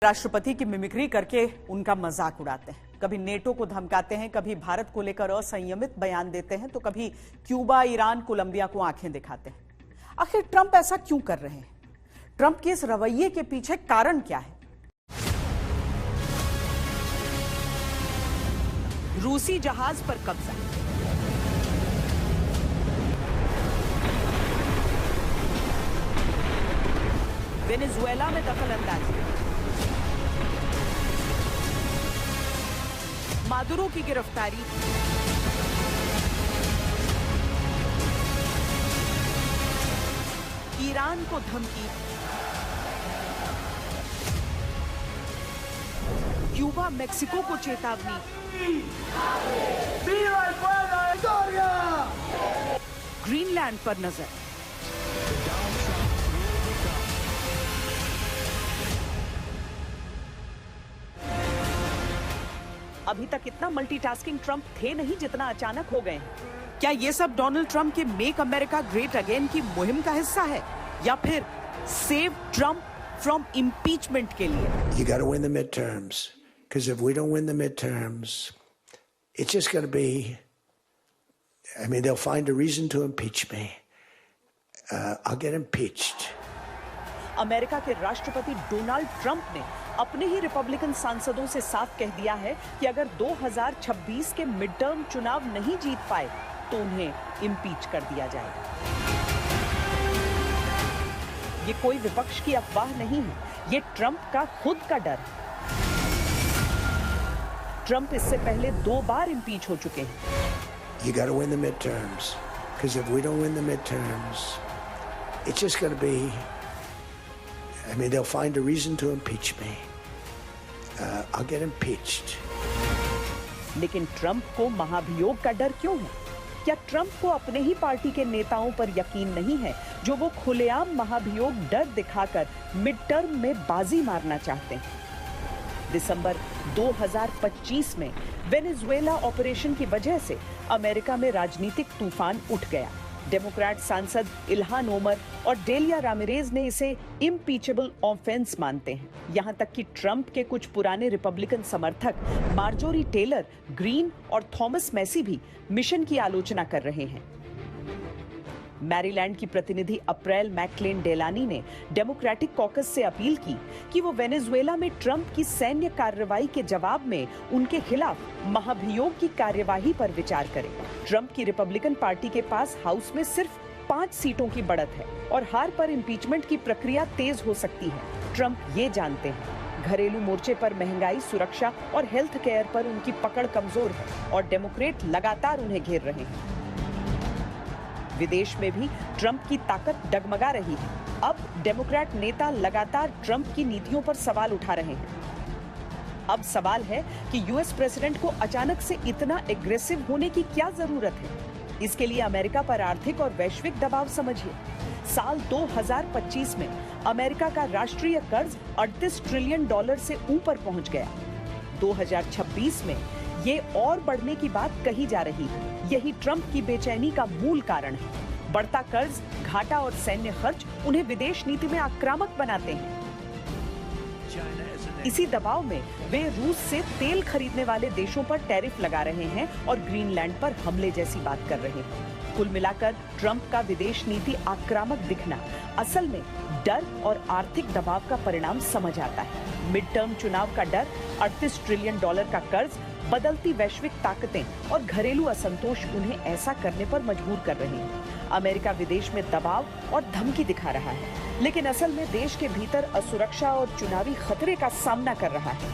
राष्ट्रपति की मिमिक्री करके उनका मजाक उड़ाते हैं। कभी नेटो को धमकाते हैं, कभी भारत को लेकर असंयमित बयान देते हैं, तो कभी क्यूबा, ईरान, कोलंबिया को आंखें दिखाते हैं। आखिर ट्रंप ऐसा क्यों कर रहे हैं? ट्रंप के इस रवैये के पीछे कारण क्या है? रूसी जहाज पर कब्जा, वेनेजुएला में दखल अंदाजी, मादुरो की गिरफ्तारी, ईरान को धमकी, क्यूबा मेक्सिको को चेतावनी, ग्रीनलैंड पर नजर। अभी तक इतना मल्टीटास्किंग ट्रंप थे नहीं जितना अचानक हो गए हैं। क्या ये सब डोनाल्ड ट्रंप के मेक अमेरिका ग्रेट अगेन की मुहिम का हिस्सा है, या फिर सेव ट्रंप फ्रॉम इम्पीचमेंट के लिए? You got to win the midterms, because if we don't win the midterms, it's just going to be, I mean, they'll find a reason to impeach me. I'll get impeached. America के राष्ट्रपति Donald Trump ने अपने ही Republican सांसदों से साफ कह दिया है कि अगर 2026 के मिड टर्म चुनाव नहीं जीत पाए तो उन्हें इम्पीच कर दिया जाएगा। ये कोई विपक्ष की अफवाह नहीं है, ये ट्रंप का खुद का डर है। ट्रंप इससे पहले 2 बार इम्पीच हो चुके हैं। You got to win the midterms, because if we don't win the midterms, it's just going to be, I mean, they'll find a reason to impeach me. I'll get impeached. लेकिन Trump को महाभियोग का डर क्यों है? क्या Trump को अपने ही पार्टी के नेताओं पर यकीन नहीं है, जो वो खुलेआम महाभियोग डर दिखाकर मिड टर्म में बाजी मारना चाहते हैं? दिसंबर 2025 में वेनेजुएला ऑपरेशन की वजह से अमेरिका में राजनीतिक तूफान उठ गया। डेमोक्रेट सांसद इल्हान ओमर और डेलिया रामिरेज ने इसे इम्पीचेबल ऑफेंस मानते हैं। यहां तक कि ट्रंप के कुछ पुराने रिपब्लिकन समर्थक मार्जोरी टेलर ग्रीन और थॉमस मैसी भी मिशन की आलोचना कर रहे हैं। मैरीलैंड की प्रतिनिधि अप्रैल मैकक्लेन डेलानी ने डेमोक्रेटिक कॉकस से अपील की कि वो वेनेजुएला में ट्रंप की सैन्य कार्रवाई के जवाब में उनके खिलाफ महाभियोग की कार्यवाही पर विचार करें। ट्रंप की रिपब्लिकन पार्टी के पास हाउस में सिर्फ 5 सीटों की बढ़त है और हार पर इम्पीचमेंट की प्रक्रिया तेज हो सकती है। ट्रंप ये जानते हैं, घरेलू मोर्चे पर महंगाई, सुरक्षा और हेल्थ केयर पर उनकी पकड़ कमजोर है और डेमोक्रेट लगातार उन्हें घेर रहे हैं। विदेश में भी ट्रंप की ताकत डगमगा रही है। अब डेमोक्रेट नेता लगातार ट्रंप की नीतियों पर सवाल उठा रहे हैं। अब सवाल है कि यूएस प्रेसिडेंट को अचानक से इतना एग्रेसिव होने की क्या जरूरत है? इसके लिए अमेरिका पर आर्थिक और वैश्विक दबाव समझिए। साल 2025 में अमेरिका का राष्ट्रीय कर्ज $38 ट्रिलियन से ऊपर पहुंच गया। 2026 में ये और बढ़ने की बात कही जा रही है। यही ट्रंप की बेचैनी का मूल कारण है। बढ़ता कर्ज, घाटा और सैन्य खर्च उन्हें विदेश नीति में आक्रामक बनाते हैं। इसी दबाव में वे रूस से तेल खरीदने वाले देशों पर टैरिफ लगा रहे हैं और ग्रीनलैंड पर हमले जैसी बात कर रहे हैं। कुल मिलाकर ट्रंप का विदेश नीति आक्रामक दिखना असल में डर और आर्थिक दबाव का परिणाम समझ आता है। मिड टर्म चुनाव का डर, $38 ट्रिलियन का कर्ज, बदलती वैश्विक ताकतें और घरेलू असंतोष उन्हें ऐसा करने पर मजबूर कर रहे हैं। अमेरिका विदेश में दबाव और धमकी दिखा रहा है, लेकिन असल में देश के भीतर असुरक्षा और चुनावी खतरे का सामना कर रहा है।